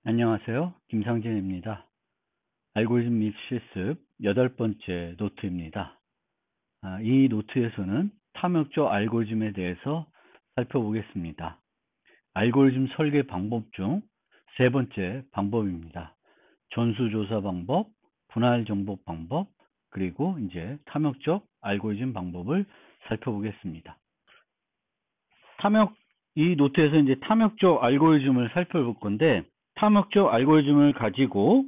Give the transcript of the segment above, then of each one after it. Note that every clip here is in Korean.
안녕하세요. 김상진입니다. 알고리즘 및 실습 8번째 노트입니다. 이 노트에서는 탐욕조 알고리즘에 대해서 살펴보겠습니다. 알고리즘 설계 방법 중 세 번째 방법입니다. 전수조사 방법, 분할 정복 방법, 그리고 이제 탐욕적 알고리즘 방법을 살펴보겠습니다. 이 노트에서 이제 탐욕적 알고리즘을 살펴볼 건데, 탐욕적 알고리즘을 가지고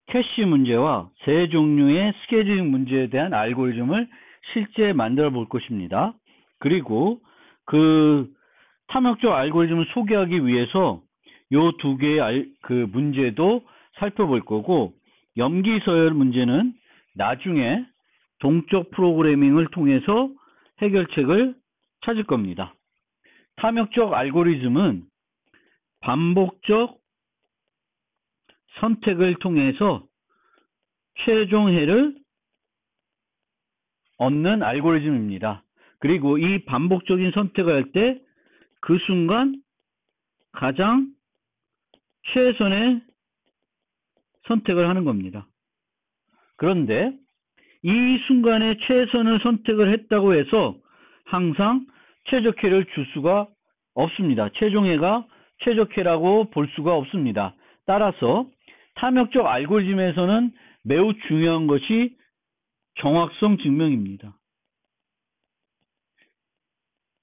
캐시 문제와 세 종류의 스케줄링 문제에 대한 알고리즘을 실제 만들어 볼 것입니다. 그리고 그 탐욕적 알고리즘을 소개하기 위해서 요 두 개의 문제도 살펴볼 거고, 염기서열 문제는 나중에 동적 프로그래밍을 통해서 해결책을 찾을 겁니다. 탐욕적 알고리즘은 반복적 선택을 통해서 최종해를 얻는 알고리즘입니다. 그리고 이 반복적인 선택을 할 때 그 순간 가장 최선의 선택을 하는 겁니다. 그런데 이 순간에 최선의 선택을 했다고 해서 항상 최적해를 줄 수가 없습니다. 최종해가 최적해라고 볼 수가 없습니다. 따라서 탐욕적 알고리즘에서는 매우 중요한 것이 정확성 증명입니다.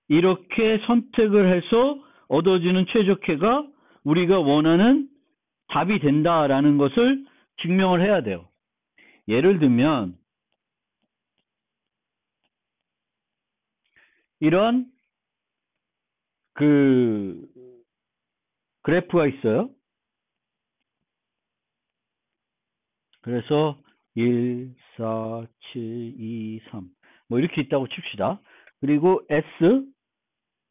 이렇게 선택을 해서 얻어지는 최적해가 우리가 원하는 답이 된다라는 것을 증명을 해야 돼요. 예를 들면 이런 그래프가 있어요. 그래서 1, 4, 7, 2, 3 뭐 이렇게 있다고 칩시다. 그리고 S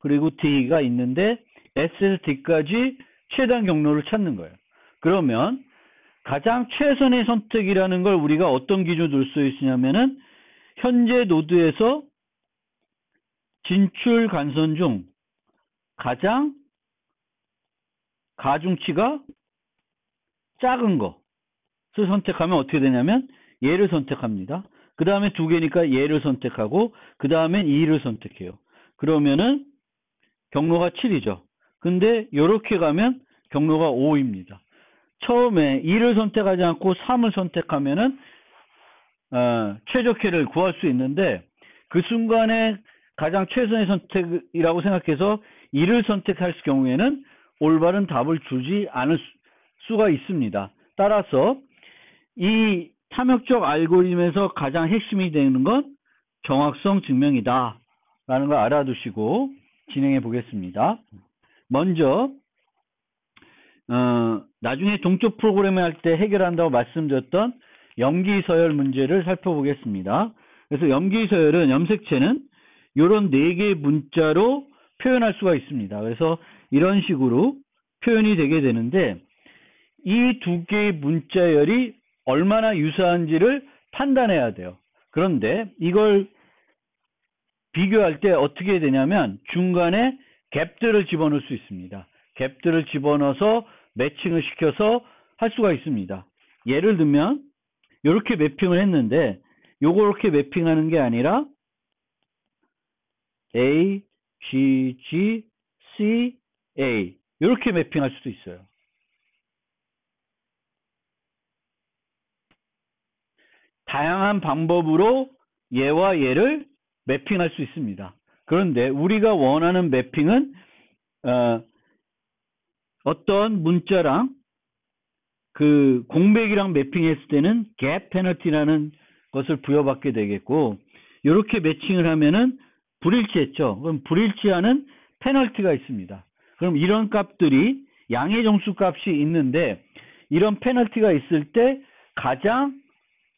그리고 D가 있는데 S에서 D까지 최단 경로를 찾는 거예요. 그러면 가장 최선의 선택이라는 걸 우리가 어떤 기준으로 둘 수 있으냐면은 현재 노드에서 진출 간선 중 가장 가중치가 작은 것을 선택하면 어떻게 되냐면 얘를 선택합니다. 그 다음에 두 개니까 얘를 선택하고 그 다음엔 2를 선택해요. 그러면은 경로가 7이죠. 근데 이렇게 가면 경로가 5입니다. 처음에 2를 선택하지 않고 3을 선택하면은 최적해를 구할 수 있는데 그 순간에 가장 최선의 선택이라고 생각해서 2를 선택할 경우에는 올바른 답을 주지 않을 수가 있습니다. 따라서 이 탐욕적 알고리즘에서 가장 핵심이 되는 건 정확성 증명이다 라는 걸 알아두시고 진행해 보겠습니다. 먼저 나중에 동적 프로그래밍 할 때 해결한다고 말씀드렸던 염기서열 문제를 살펴보겠습니다. 그래서 염기서열은 염색체는 이런 4개의 문자로 표현할 수가 있습니다. 그래서 이런 식으로 표현이 되게 되는데 이 2개의 문자열이 얼마나 유사한지를 판단해야 돼요. 그런데 이걸 비교할 때 어떻게 되냐면 중간에 갭들을 집어넣을 수 있습니다. 갭들을 집어넣어서 매칭을 시켜서 할 수가 있습니다. 예를 들면 이렇게 매핑을 했는데 요렇게 매핑하는 게 아니라 A, G, G, C, A 이렇게 매핑할 수도 있어요. 다양한 방법으로 얘와 얘를 매핑할 수 있습니다. 그런데 우리가 원하는 매핑은 어떤 문자랑 그 공백이랑 매핑했을 때는 갭 페널티라는 것을 부여받게 되겠고 이렇게 매칭을 하면은 불일치했죠. 그럼 불일치하는 페널티가 있습니다. 그럼 이런 값들이 양의 정수 값이 있는데 이런 페널티가 있을 때 가장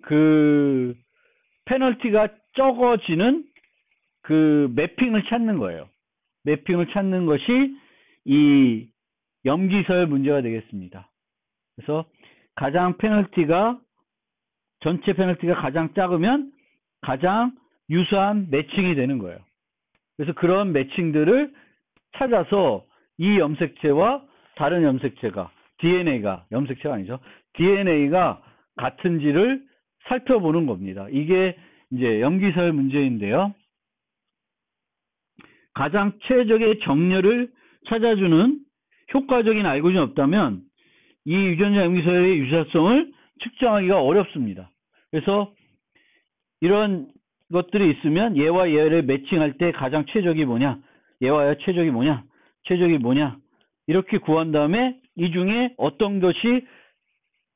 그 페널티가 적어지는 그 매핑을 찾는 거예요. 매핑을 찾는 것이 이 염기서열 문제가 되겠습니다. 그래서 가장 전체 페널티가 가장 작으면 가장 유사한 매칭이 되는 거예요. 그래서 그런 매칭들을 찾아서 이 염색체와 다른 염색체가 DNA가, 염색체가 아니죠. DNA가 같은지를 살펴보는 겁니다. 이게 이제 염기서열 문제인데요. 가장 최적의 정렬을 찾아주는 효과적인 알고리즘이 없다면 이 유전자 염기서열의 유사성을 측정하기가 어렵습니다. 그래서 이런 것들이 있으면 얘와 얘를 매칭할 때 가장 최적이 뭐냐, 얘와 얘 최적이 뭐냐, 최적이 뭐냐, 이렇게 구한 다음에 이 중에 어떤 것이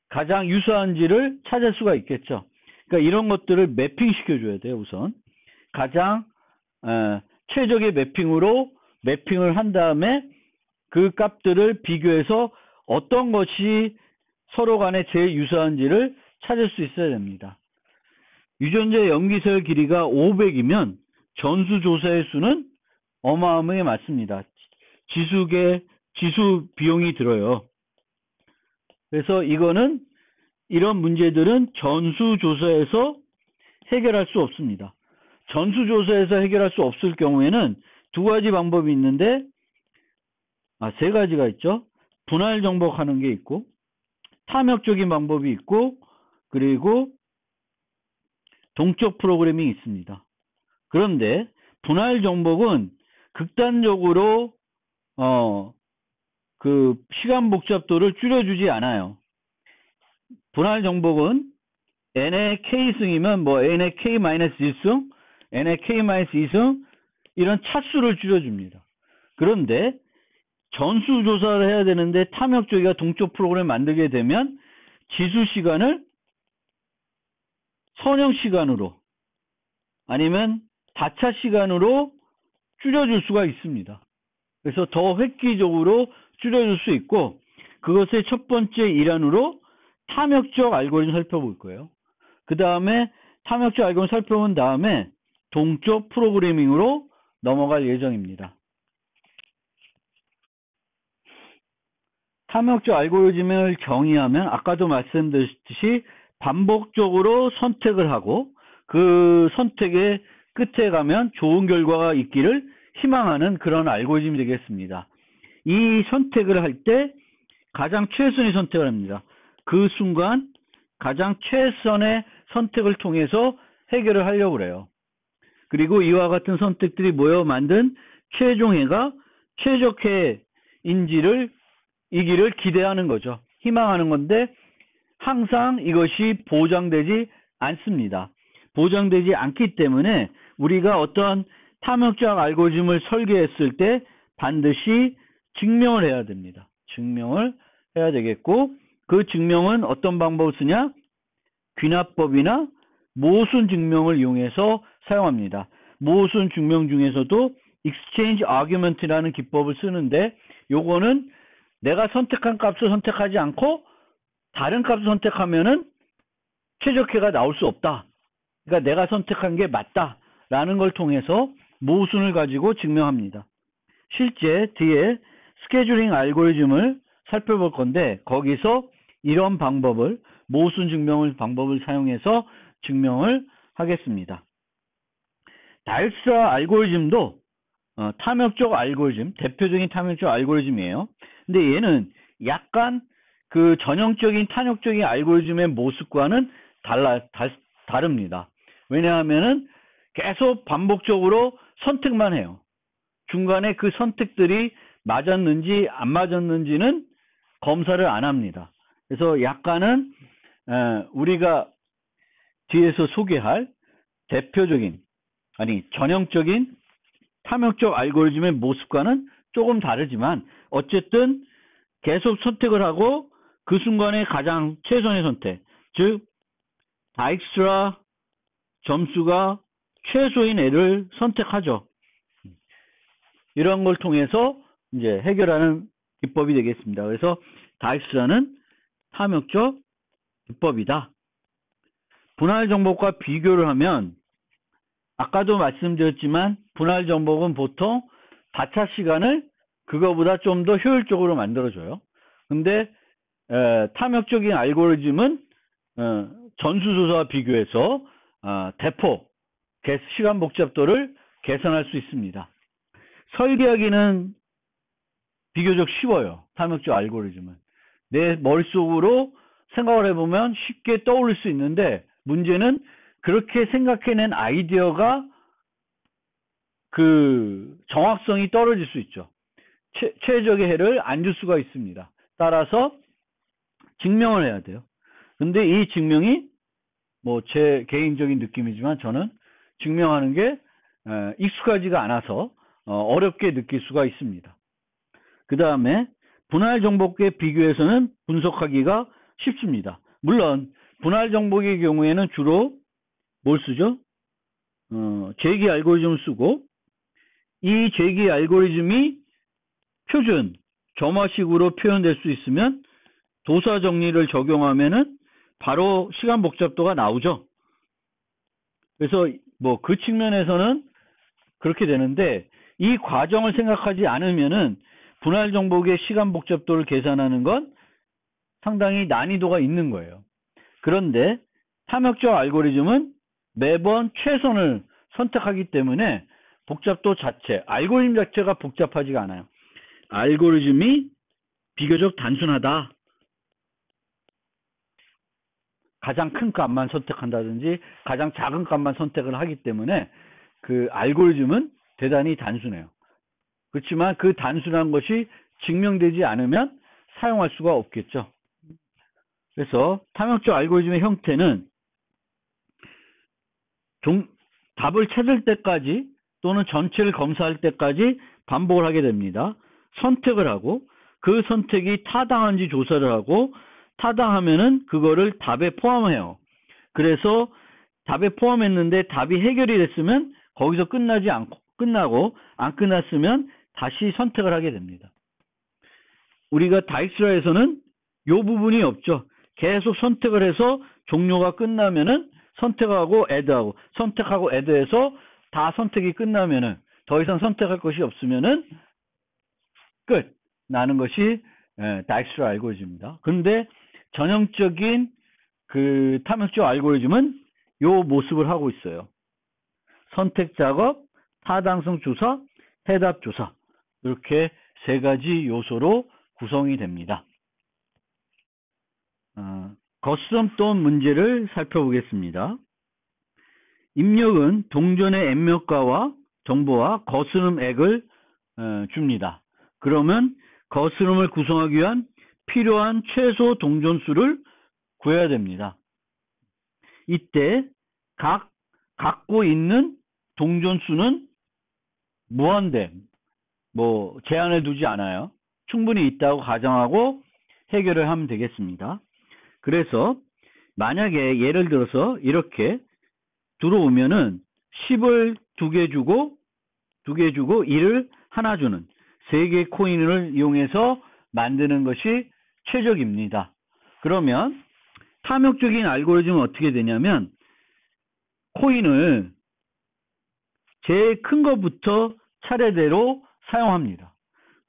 가장 유사한지를 찾을 수가 있겠죠. 그러니까 이런 것들을 매핑시켜줘야 돼요. 우선 가장 최적의 매핑으로 매핑을 한 다음에 그 값들을 비교해서 어떤 것이 서로 간에 제일 유사한지를 찾을 수 있어야 됩니다. 유전자 염기서열 길이가 500이면 전수 조사의 수는 어마어마하게 많습니다. 지수 비용이 들어요. 그래서 이런 문제들은 전수조사에서 해결할 수 없습니다. 전수조사에서 해결할 수 없을 경우에는 두 가지 방법이 있는데, 세 가지가 있죠. 분할 정복하는 게 있고, 탐욕적인 방법이 있고, 그리고 동적 프로그래밍이 있습니다. 그런데 분할 정복은 극단적으로 그 시간 복잡도를 줄여주지 않아요. 분할 정복은 n의 k승이면 뭐 n의 k-1승, n의 k-2승 이런 차수를 줄여줍니다. 그런데 전수 조사를 해야 되는데 탐욕적이가 동적 프로그램을 만들게 되면 지수 시간을 선형 시간으로 아니면 다차 시간으로 줄여줄 수가 있습니다. 그래서 더 획기적으로 줄여줄 수 있고, 그것의 첫 번째 일환으로 탐욕적 알고리즘 살펴볼 거예요. 그 다음에 탐욕적 알고리즘 살펴본 다음에 동적 프로그래밍으로 넘어갈 예정입니다. 탐욕적 알고리즘을 정의하면 아까도 말씀드렸듯이 반복적으로 선택을 하고 그 선택의 끝에 가면 좋은 결과가 있기를 희망하는 그런 알고리즘이 되겠습니다. 이 선택을 할 때 가장 최선의 선택을 합니다. 그 순간 가장 최선의 선택을 통해서 해결을 하려고 그래요. 그리고 이와 같은 선택들이 모여 만든 최종해가 최적해인지를 이기를 기대하는 거죠. 희망하는 건데 항상 이것이 보장되지 않습니다. 보장되지 않기 때문에 우리가 어떤 탐욕적 알고리즘을 설계했을 때 반드시 증명을 해야 됩니다. 증명을 해야 되겠고, 그 증명은 어떤 방법을 쓰냐? 귀납법이나 모순 증명을 이용해서 사용합니다. 모순 증명 중에서도 exchange argument라는 기법을 쓰는데, 요거는 내가 선택한 값을 선택하지 않고 다른 값을 선택하면은 최적해가 나올 수 없다. 그러니까 내가 선택한 게 맞다라는 걸 통해서 모순을 가지고 증명합니다. 실제 뒤에 스케줄링 알고리즘을 살펴볼 건데, 거기서 이런 방법을, 모순 증명을 방법을 사용해서 증명을 하겠습니다. 다익스트라 알고리즘도 탐욕적 알고리즘, 대표적인 탐욕적 알고리즘이에요. 근데 얘는 약간 그 전형적인 탐욕적인 알고리즘의 모습과는 다릅니다. 왜냐하면은 계속 반복적으로 선택만 해요. 중간에 그 선택들이 맞았는지 안 맞았는지는 검사를 안 합니다. 그래서 약간은 우리가 뒤에서 소개할 대표적인, 전형적인 탐욕적 알고리즘의 모습과는 조금 다르지만 어쨌든 계속 선택을 하고 그 순간에 가장 최선의 선택, 즉 다익스트라 점수가 최소인 애를 선택하죠. 이런 걸 통해서 이제 해결하는 기법이 되겠습니다. 그래서 다익스트라는 탐욕적 기법이다. 분할 정복과 비교를 하면 아까도 말씀드렸지만 분할 정복은 보통 다차 시간을 그거보다 좀 더 효율적으로 만들어줘요. 근데 탐욕적인 알고리즘은 전수조사와 비교해서 대폭 시간 복잡도를 개선할 수 있습니다. 설계하기는 비교적 쉬워요. 탐욕적 알고리즘은. 내 머릿속으로 생각을 해보면 쉽게 떠올릴 수 있는데, 문제는 그렇게 생각해낸 아이디어가 그 정확성이 떨어질 수 있죠. 최적의 해를 안 줄 수가 있습니다. 따라서 증명을 해야 돼요. 근데 이 증명이 뭐 제 개인적인 느낌이지만 저는 증명하는 게 익숙하지가 않아서 어렵게 느낄 수가 있습니다. 그 다음에 분할 정복에 비교해서는 분석하기가 쉽습니다. 물론 분할 정복의 경우에는 주로 뭘 쓰죠? 제기 알고리즘을 쓰고, 이 제기 알고리즘이 표준 점화식으로 표현될 수 있으면 도사 정리를 적용하면은 바로 시간 복잡도가 나오죠. 그래서 뭐 그 측면에서는 그렇게 되는데, 이 과정을 생각하지 않으면은 분할 정복의 시간 복잡도를 계산하는 건 상당히 난이도가 있는 거예요. 그런데 탐욕적 알고리즘은 매번 최선을 선택하기 때문에 복잡도 자체, 알고리즘 자체가 복잡하지가 않아요. 알고리즘이 비교적 단순하다. 가장 큰 값만 선택한다든지 가장 작은 값만 선택을 하기 때문에 그 알고리즘은 대단히 단순해요. 그렇지만 그 단순한 것이 증명되지 않으면 사용할 수가 없겠죠. 그래서 탐욕적 알고리즘의 형태는 답을 찾을 때까지 또는 전체를 검사할 때까지 반복을 하게 됩니다. 선택을 하고, 그 선택이 타당한지 조사를 하고, 타당하면은 그거를 답에 포함해요. 그래서 답에 포함했는데 답이 해결이 됐으면 거기서 끝나고 안 끝났으면 다시 선택을 하게 됩니다. 우리가 다익스라에서는 이 부분이 없죠. 계속 선택을 해서 종료가 끝나면은 선택하고 애드하고, 선택하고 애드해서 다 선택이 끝나면은 더 이상 선택할 것이 없으면은 끝 나는 것이 다익스라 알고리즘입니다. 근데 전형적인 그 탐욕적 알고리즘은 요 모습을 하고 있어요. 선택 작업, 타당성 조사, 해답 조사, 이렇게 세 가지 요소로 구성이 됩니다. 거스름 또는 문제를 살펴보겠습니다. 입력은 동전의 앱몇가와 정보와 거스름액을 줍니다. 그러면 거스름을 구성하기 위한 필요한 최소 동전수를 구해야 됩니다. 이때 갖고 있는 동전수는 무한대, 뭐 제한을 두지 않아요. 충분히 있다고 가정하고 해결을 하면 되겠습니다. 그래서 만약에 예를 들어서 이렇게 들어오면은 10을 2개 주고 1을 하나 주는 3개의 코인을 이용해서 만드는 것이 최적입니다. 그러면 탐욕적인 알고리즘은 어떻게 되냐면, 코인을 제일 큰 것부터 차례대로 사용합니다.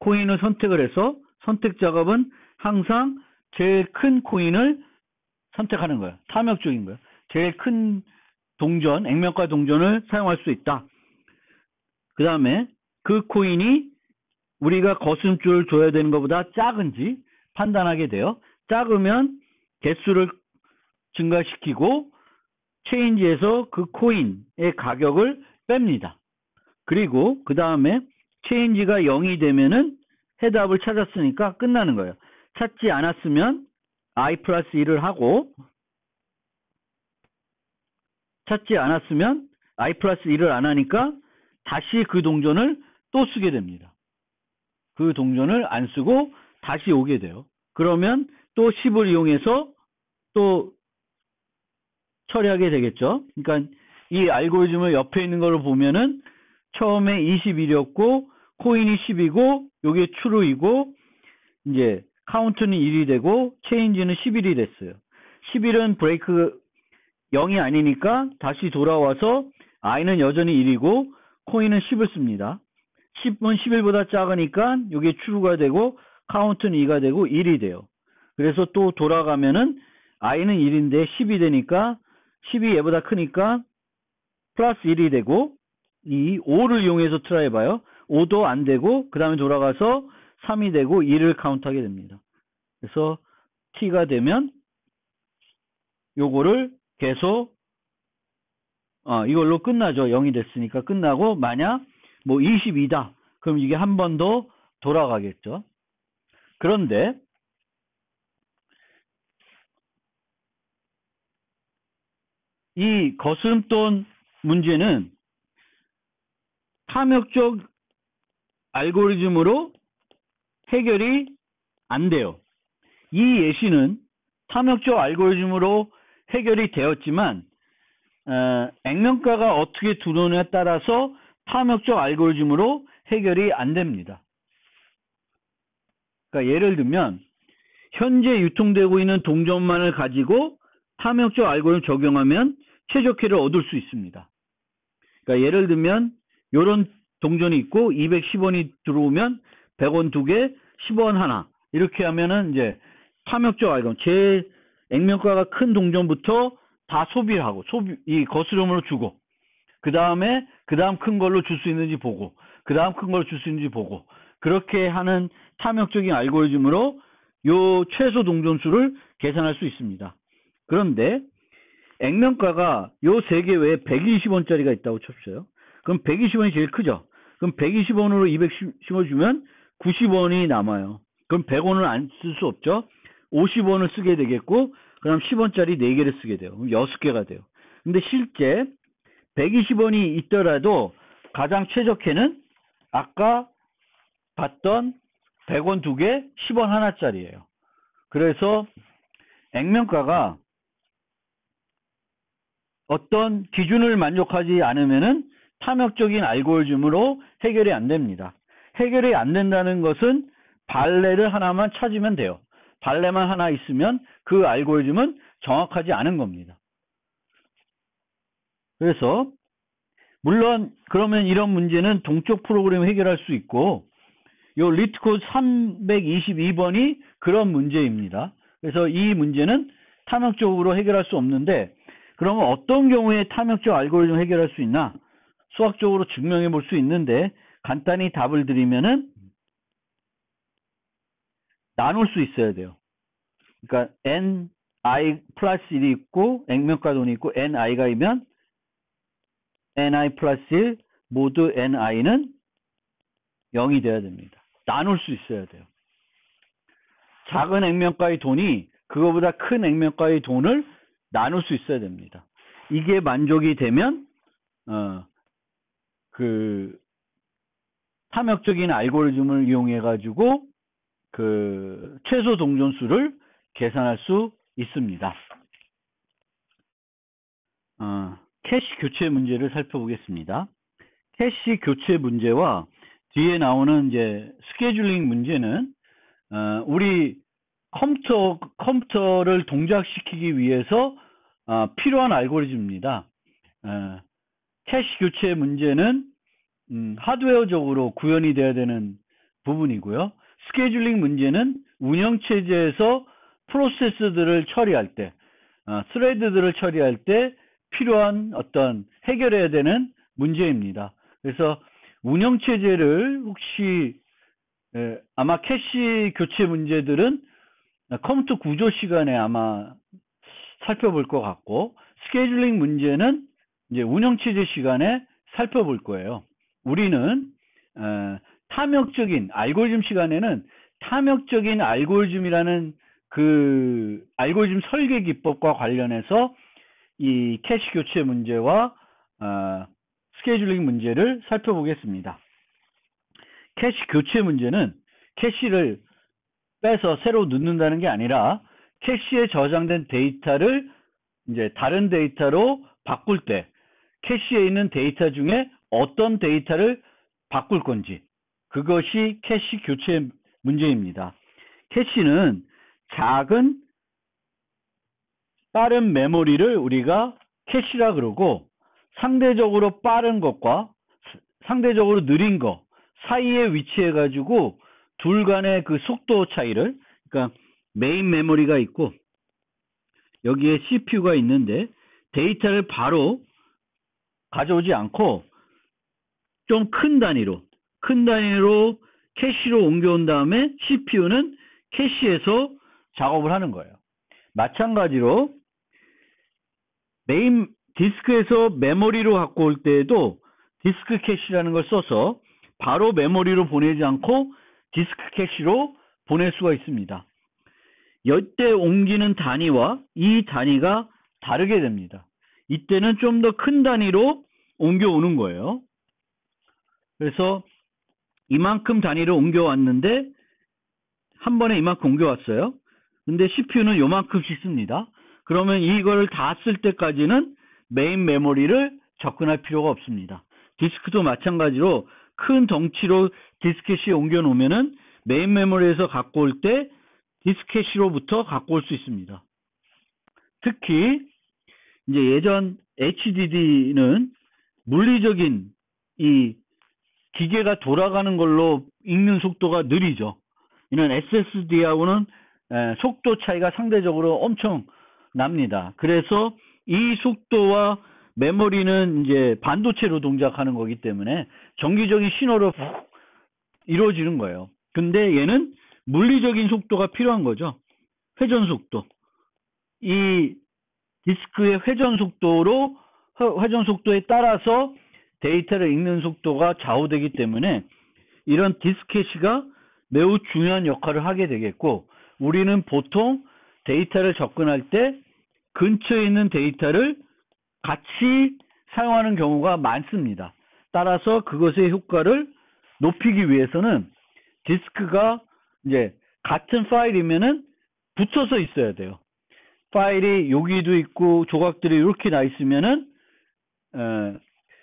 코인을 선택을 해서 선택 작업은 항상 제일 큰 코인을 선택하는 거예요. 탐욕적인 거예요. 제일 큰 동전, 액면가 동전을 사용할 수 있다. 그 다음에 그 코인이 우리가 거스름줄을 줘야 되는 것보다 작은지 판단하게 돼요. 작으면 개수를 증가시키고 체인지에서 그 코인의 가격을 뺍니다. 그리고 그 다음에 체인지가 0이 되면은 해답을 찾았으니까 끝나는 거예요. 찾지 않았으면 I 플러스 1을 하고, 찾지 않았으면 I 플러스 1을 안 하니까 다시 그 동전을 또 쓰게 됩니다. 그 동전을 안 쓰고 다시 오게 돼요. 그러면 또 10을 이용해서 또 처리하게 되겠죠. 그러니까 이 알고리즘을 옆에 있는 걸 보면은 처음에 21이었고 코인이 10이고 요게 true이고 이제 카운트는 1이 되고 체인지는 11이 됐어요. 11은 브레이크 0이 아니니까 다시 돌아와서 i는 여전히 1이고 코인은 10을 씁니다. 10은 11보다 작으니까 요게 true가 되고 카운트는 2가 되고 1이 돼요. 그래서 또 돌아가면은 i는 1인데 10이 되니까 10이 얘보다 크니까 플러스 1이 되고, 이 5를 이용해서 트라이 해봐요. 5도 안 되고 그 다음에 돌아가서 3이 되고 2를 카운트하게 됩니다. 그래서 t가 되면 요거를 계속 이걸로 끝나죠. 0이 됐으니까 끝나고, 만약 뭐 22다. 그럼 이게 한 번 더 돌아가겠죠. 그런데 이 거스름돈 문제는 탐욕적 알고리즘으로 해결이 안 돼요. 이 예시는 탐욕적 알고리즘으로 해결이 되었지만 액면가가 어떻게 들어오느냐에 따라서 탐욕적 알고리즘으로 해결이 안 됩니다. 그러니까 예를 들면 현재 유통되고 있는 동전만을 가지고 탐욕적 알고리즘 적용하면 최적회를 얻을 수 있습니다. 그러니까 예를 들면 이런 동전이 있고 210원이 들어오면 100원 2개, 10원 하나 이렇게 하면은 이제 탐욕적 알고리즘 제 액면가가 큰 동전부터 다 소비를 하고 이 거스름으로 주고 그 다음 큰 걸로 줄 수 있는지 보고 그 다음 큰 걸로 줄 수 있는지 보고 그렇게 하는 탐욕적인 알고리즘으로 요 최소 동전수를 계산할 수 있습니다. 그런데 액면가가 요 세 개 외에 120원짜리가 있다고 쳤어요. 그럼 120원이 제일 크죠. 그럼 120원으로 210원 주면 90원이 남아요. 그럼 100원을 안 쓸 수 없죠. 50원을 쓰게 되겠고 그럼 10원짜리 4개를 쓰게 돼요. 그럼 6개가 돼요. 근데 실제 120원이 있더라도 가장 최적회는 아까 봤던 100원 2개, 10원 하나짜리예요. 그래서 액면가가 어떤 기준을 만족하지 않으면은 탐욕적인 알고리즘으로 해결이 안 됩니다. 해결이 안 된다는 것은 발레를 하나만 찾으면 돼요. 발레만 하나 있으면 그 알고리즘은 정확하지 않은 겁니다. 그래서 물론 그러면 이런 문제는 동적 프로그램을 해결할 수 있고 요 리트코드 322번이 그런 문제입니다. 그래서 이 문제는 탐욕적으로 해결할 수 없는데 그러면 어떤 경우에 탐욕적 알고리즘을 해결할 수 있나? 수학적으로 증명해 볼 수 있는데 간단히 답을 드리면은 나눌 수 있어야 돼요. 그러니까 ni 플러스 1이 있고 액면가 돈이 있고 ni가 이면 ni 플러스 1 모두 ni는 0이 돼야 됩니다. 나눌 수 있어야 돼요. 작은 액면가의 돈이 그거보다 큰 액면가의 돈을 나눌 수 있어야 됩니다. 이게 만족이 되면 그 탐욕적인 알고리즘을 이용해 가지고 그 최소 동전수를 계산할 수 있습니다. 캐시 교체 문제를 살펴보겠습니다. 캐시 교체 문제와 뒤에 나오는 이제 스케줄링 문제는 우리 컴퓨터를 동작시키기 위해서 필요한 알고리즘입니다. 캐시 교체 문제는 하드웨어적으로 구현이 돼야 되는 부분이고요. 스케줄링 문제는 운영체제에서 프로세스들을 처리할 때, 스레드들을 처리할 때 필요한 어떤 해결해야 되는 문제입니다. 그래서 운영체제를 혹시 아마 캐시 교체 문제들은 컴퓨터 구조 시간에 아마 살펴볼 것 같고 스케줄링 문제는 이제 운영체제 시간에 살펴볼 거예요. 우리는 탐욕적인 알고리즘 시간에는 탐욕적인 알고리즘이라는 그 알고리즘 설계 기법과 관련해서 이 캐시 교체 문제와 스케줄링 문제를 살펴보겠습니다. 캐시 교체 문제는 캐시를 빼서 새로 넣는다는 게 아니라 캐시에 저장된 데이터를 이제 다른 데이터로 바꿀 때 캐시에 있는 데이터 중에 어떤 데이터를 바꿀 건지 그것이 캐시 교체 문제입니다. 캐시는 작은 빠른 메모리를 우리가 캐시라 그러고 상대적으로 빠른 것과 상대적으로 느린 것 사이에 위치해 가지고 둘 간의 그 속도 차이를 그러니까 메인 메모리가 있고 여기에 CPU가 있는데 데이터를 바로 가져오지 않고 좀 큰 단위로 캐시로 옮겨온 다음에 CPU는 캐시에서 작업을 하는 거예요. 마찬가지로 메인 디스크에서 메모리로 갖고 올 때에도 디스크 캐시라는 걸 써서 바로 메모리로 보내지 않고 디스크 캐시로 보낼 수가 있습니다. 이때 옮기는 단위와 이 단위가 다르게 됩니다. 이때는 좀 더 큰 단위로 옮겨오는 거예요. 그래서 이만큼 단위로 옮겨왔는데 한 번에 이만큼 옮겨왔어요. 근데 CPU는 요만큼씩 씁니다. 그러면 이걸 다 쓸 때까지는 메인 메모리를 접근할 필요가 없습니다. 디스크도 마찬가지로 큰 덩치로 디스켓시에 옮겨 놓으면은 메인 메모리에서 갖고 올 때 디스켓시로부터 갖고 올 수 있습니다. 특히 이제 예전 HDD는 물리적인 이 기계가 돌아가는 걸로 읽는 속도가 느리죠. 이는 SSD하고는 속도 차이가 상대적으로 엄청 납니다. 그래서 이 속도와 메모리는 이제 반도체로 동작하는 거기 때문에 정기적인 신호로 이루어지는 거예요. 근데 얘는 물리적인 속도가 필요한 거죠. 회전 속도. 이 디스크의 회전 속도에 따라서 데이터를 읽는 속도가 좌우되기 때문에 이런 디스켓시가 매우 중요한 역할을 하게 되겠고, 우리는 보통 데이터를 접근할 때 근처에 있는 데이터를 같이 사용하는 경우가 많습니다. 따라서 그것의 효과를 높이기 위해서는 디스크가 이제 같은 파일이면은 붙어서 있어야 돼요. 파일이 여기도 있고 조각들이 이렇게 나 있으면은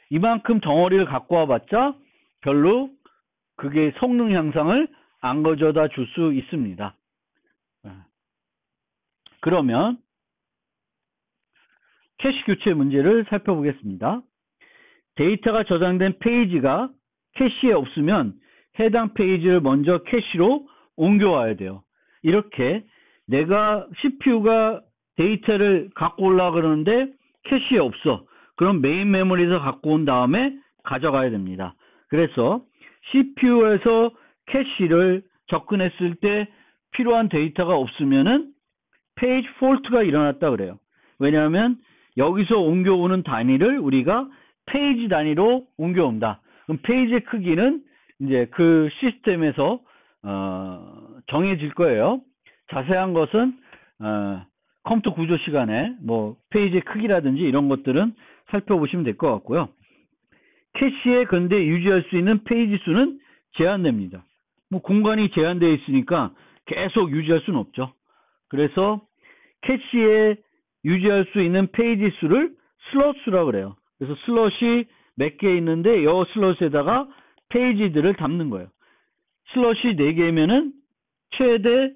이만큼 덩어리를 갖고 와봤자 별로 그게 성능 향상을 안 가져다 줄 수 있습니다. 그러면 캐시 교체 문제를 살펴보겠습니다. 데이터가 저장된 페이지가 캐시에 없으면 해당 페이지를 먼저 캐시로 옮겨와야 돼요. 이렇게 내가 CPU가 데이터를 갖고 오려고 그러는데 캐시에 없어. 그럼 메인 메모리에서 갖고 온 다음에 가져가야 됩니다. 그래서 CPU에서 캐시를 접근했을 때 필요한 데이터가 없으면은 페이지 폴트가 일어났다 그래요. 왜냐하면 여기서 옮겨오는 단위를 우리가 페이지 단위로 옮겨온다. 그럼 페이지의 크기는 이제 그 시스템에서 정해질 거예요. 자세한 것은 컴퓨터 구조 시간에 뭐 페이지의 크기라든지 이런 것들은 살펴보시면 될 것 같고요. 캐시에 근데 유지할 수 있는 페이지 수는 제한됩니다. 뭐 공간이 제한되어 있으니까 계속 유지할 수는 없죠. 그래서 캐시에 유지할 수 있는 페이지 수를 슬롯 수라고 그래요. 그래서 슬롯이 몇 개 있는데 이 슬롯에다가 페이지들을 담는 거예요. 슬롯이 4개면은 최대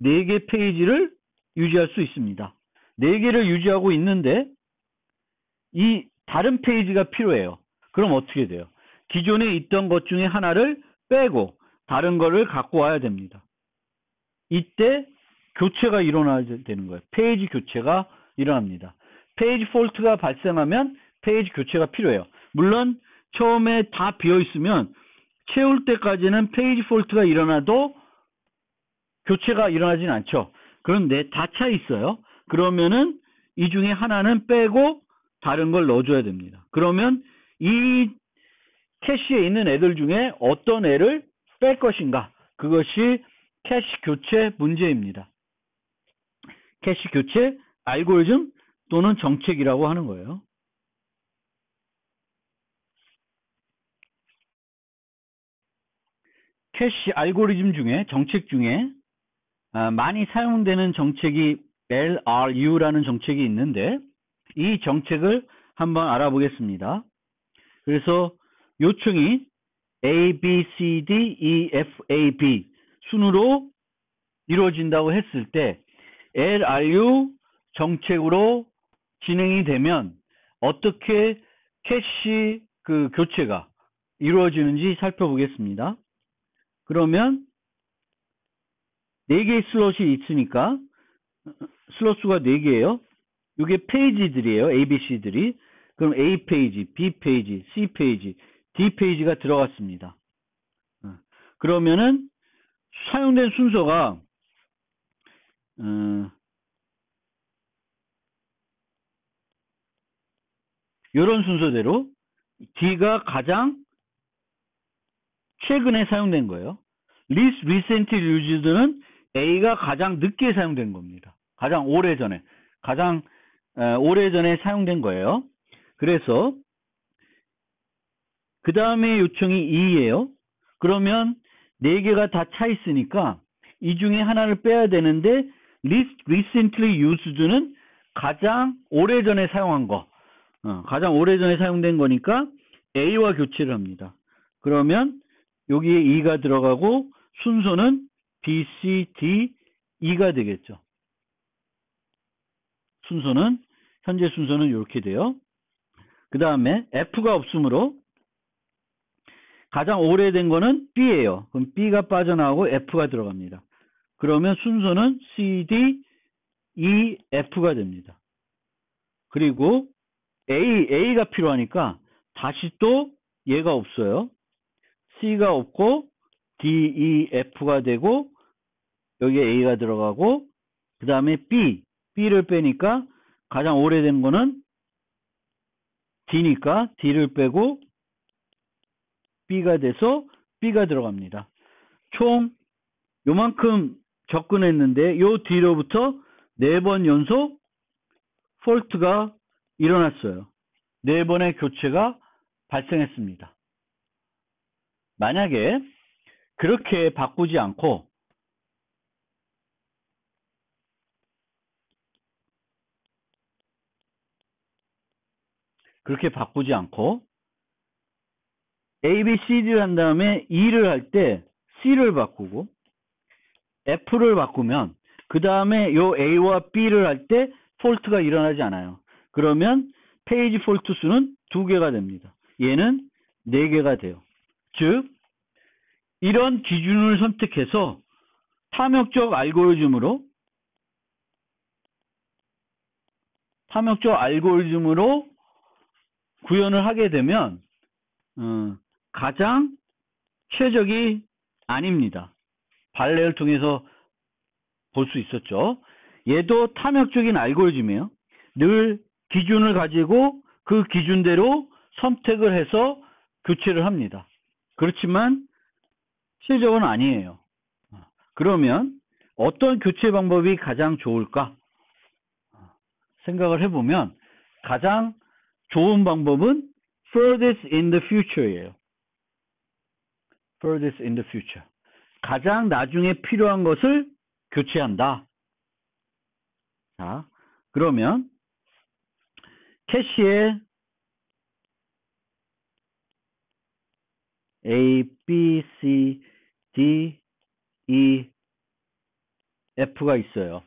4개 페이지를 유지할 수 있습니다. 4개를 유지하고 있는데 이 다른 페이지가 필요해요. 그럼 어떻게 돼요? 기존에 있던 것 중에 하나를 빼고 다른 거를 갖고 와야 됩니다. 이때 교체가 일어나야 되는 거예요. 페이지 교체가 일어납니다. 페이지 폴트가 발생하면 페이지 교체가 필요해요. 물론 처음에 다 비어 있으면 채울 때까지는 페이지 폴트가 일어나도 교체가 일어나진 않죠. 그런데 다 차 있어요. 그러면은 이 중에 하나는 빼고 다른 걸 넣어줘야 됩니다. 그러면 이 캐시에 있는 애들 중에 어떤 애를 뺄 것인가? 그것이 캐시 교체 문제입니다. 캐시 교체 알고리즘 또는 정책이라고 하는 거예요. 캐시 알고리즘 중에 정책 중에 많이 사용되는 정책이 LRU라는 정책이 있는데 이 정책을 한번 알아보겠습니다. 그래서 요청이 A, B, C, D, E, F, A, B 순으로 이루어진다고 했을 때 LRU 정책으로 진행이 되면 어떻게 캐시 그 교체가 이루어지는지 살펴보겠습니다. 그러면 4개의 슬롯이 있으니까 슬롯 수가 4개예요. 이게 페이지들이에요. ABC들이. 그럼 A 페이지, B 페이지, C 페이지, D 페이지가 들어갔습니다. 그러면은 사용된 순서가 이런 순서대로 D가 가장 최근에 사용된 거예요. least recently used는 A가 가장 늦게 사용된 겁니다. 가장 오래전에 사용된 거예요. 그래서 그 다음에 요청이 E예요. 그러면 4개가 다 차 있으니까 이 중에 하나를 빼야 되는데 least recently used는 가장 오래전에 사용한 거, 가장 오래전에 사용된 거니까 A와 교체를 합니다. 그러면 여기에 E가 들어가고 순서는 B, C, D, E가 되겠죠. 현재 순서는 이렇게 돼요. 그 다음에 F가 없으므로 가장 오래된 거는 B예요. 그럼 B가 빠져나오고 F가 들어갑니다. 그러면 순서는 C, D, E, F가 됩니다. 그리고 A가 필요하니까 다시 또 얘가 없어요. C가 없고 D, E, F가 되고 여기에 A가 들어가고 그 다음에 B를 빼니까 가장 오래된 거는 D니까 D를 빼고 B가 돼서 B가 들어갑니다. 총 요만큼 접근했는데 요 뒤로부터 4번 연속 폴트가 일어났어요. 4번의 교체가 발생했습니다. 만약에 그렇게 바꾸지 않고 A, B, C, D를 한 다음에 E를 할 때 C를 바꾸고 F를 바꾸면 그 다음에 요 A와 B를 할 때 폴트가 일어나지 않아요. 그러면 페이지 폴트 수는 2개가 됩니다. 얘는 4개가 돼요. 즉 이런 기준을 선택해서 탐욕적 알고리즘으로 구현을 하게 되면 가장 최적이 아닙니다. 발레를 통해서 볼 수 있었죠. 얘도 탐욕적인 알고리즘이에요. 늘 기준을 가지고 그 기준대로 선택을 해서 교체를 합니다. 그렇지만 최적은 아니에요. 그러면 어떤 교체 방법이 가장 좋을까 생각을 해보면 가장 좋은 방법은 furthest in the future예요. furthest in the future. 가장 나중에 필요한 것을 교체한다. 자, 그러면 캐시에 A, B, C, D, E, F가 있어요.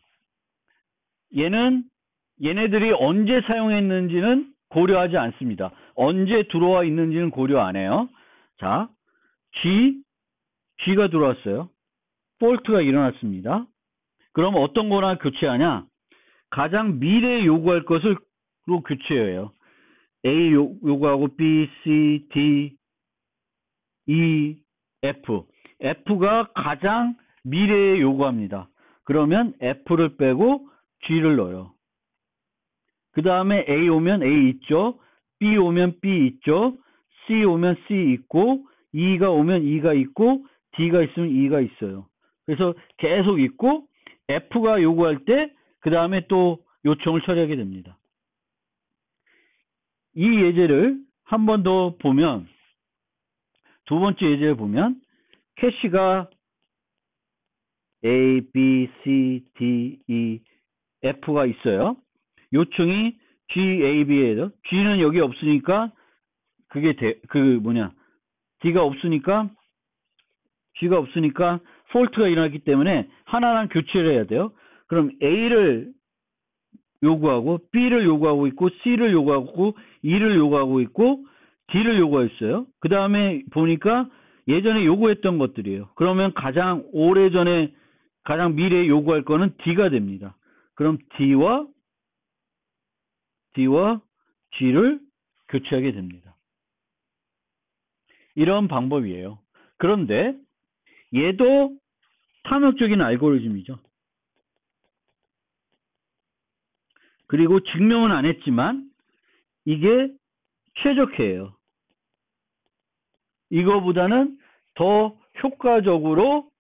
얘네들이 언제 사용했는지는 고려하지 않습니다. 언제 들어와 있는지는 고려 안 해요. 자, G가 들어왔어요. 폴트가 일어났습니다. 그럼 어떤 거나 교체하냐? 가장 미래에 요구할 것으로 교체해요. A 요구하고 B, C, D, E, F. F가 가장 미래에 요구합니다. 그러면 F를 빼고 G를 넣어요. 그 다음에 A 오면 A 있죠. B 오면 B 있죠. C 오면 C 있고 E가 오면 E가 있고 D가 있으면 E가 있어요. 그래서 계속 있고 F가 요구할 때 그 다음에 또 요청을 처리하게 됩니다. 이 예제를 한 번 더 보면 두 번째 예제를 보면 캐시가 A, B, C, D, E, F가 있어요. 요청이 G, A, B예요. G는 여기 없으니까 D가 없으니까 폴트가 일어났기 때문에 하나랑 교체를 해야 돼요. 그럼 A를 요구하고 B를 요구하고 있고 C를 요구하고 E를 요구하고 있고 D를 요구했어요. 그 다음에 보니까 예전에 요구했던 것들이에요. 그러면 가장 오래전에 가장 미래에 요구할 거는 D가 됩니다. 그럼 D와 G를 교체하게 됩니다. 이런 방법이에요. 그런데 얘도 탐욕적인 알고리즘이죠. 그리고 증명은 안 했지만 이게 최적화예요. 이거보다는 더 효과적으로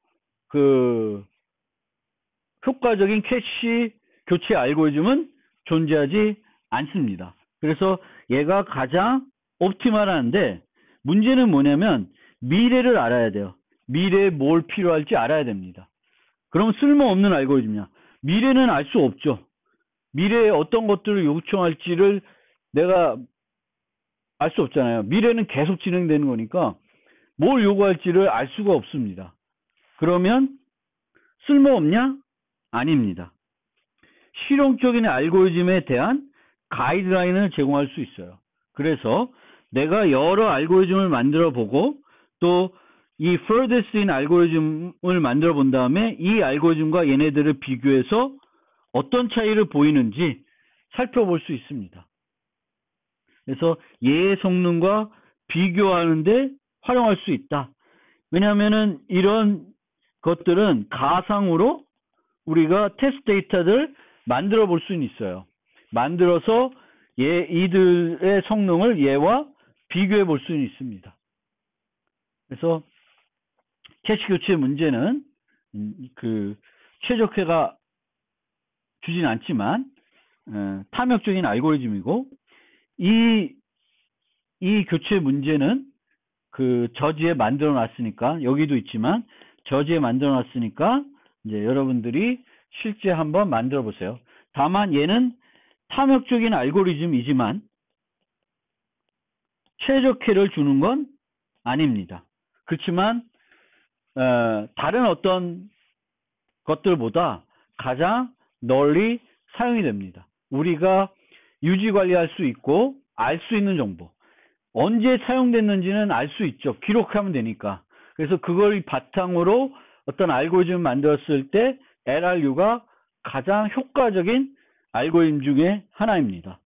효과적인 캐시 교체 알고리즘은 존재하지 않습니다. 그래서 얘가 가장 옵티멀한데 문제는 뭐냐면 미래를 알아야 돼요. 미래에 뭘 필요할지 알아야 됩니다. 그럼 쓸모없는 알고리즘이냐? 미래는 알 수 없죠. 미래에 어떤 것들을 요청할지를 내가 알 수 없잖아요. 미래는 계속 진행되는 거니까 뭘 요구할지를 알 수가 없습니다. 그러면 쓸모없냐? 아닙니다. 실용적인 알고리즘에 대한 가이드라인을 제공할 수 있어요. 그래서 내가 여러 알고리즘을 만들어 보고 또 이 furthest in 알고리즘을 만들어 본 다음에 이 알고리즘과 얘네들을 비교해서 어떤 차이를 보이는지 살펴볼 수 있습니다. 그래서 얘의 성능과 비교하는데 활용할 수 있다. 왜냐하면은 이런 것들은 가상으로 우리가 테스트 데이터를 만들어 볼 수는 있어요. 만들어서 이들의 성능을 얘와 비교해 볼 수는 있습니다. 그래서 캐시 교체 문제는 최적화가 주진 않지만 탐욕적인 알고리즘이고 이 교체 문제는 저지에 만들어 놨으니까 여기도 있지만 저지에 만들어 놨으니까 이제 여러분들이 실제 한번 만들어 보세요. 다만 얘는 탐욕적인 알고리즘이지만 최적화를 주는 건 아닙니다. 그렇지만 다른 어떤 것들보다 가장 널리 사용이 됩니다. 우리가 유지 관리할 수 있고 알 수 있는 정보, 언제 사용됐는지는 알 수 있죠. 기록하면 되니까. 그래서 그걸 바탕으로 어떤 알고리즘을 만들었을 때 LRU가 가장 효과적인 알고리즘 중에 하나입니다.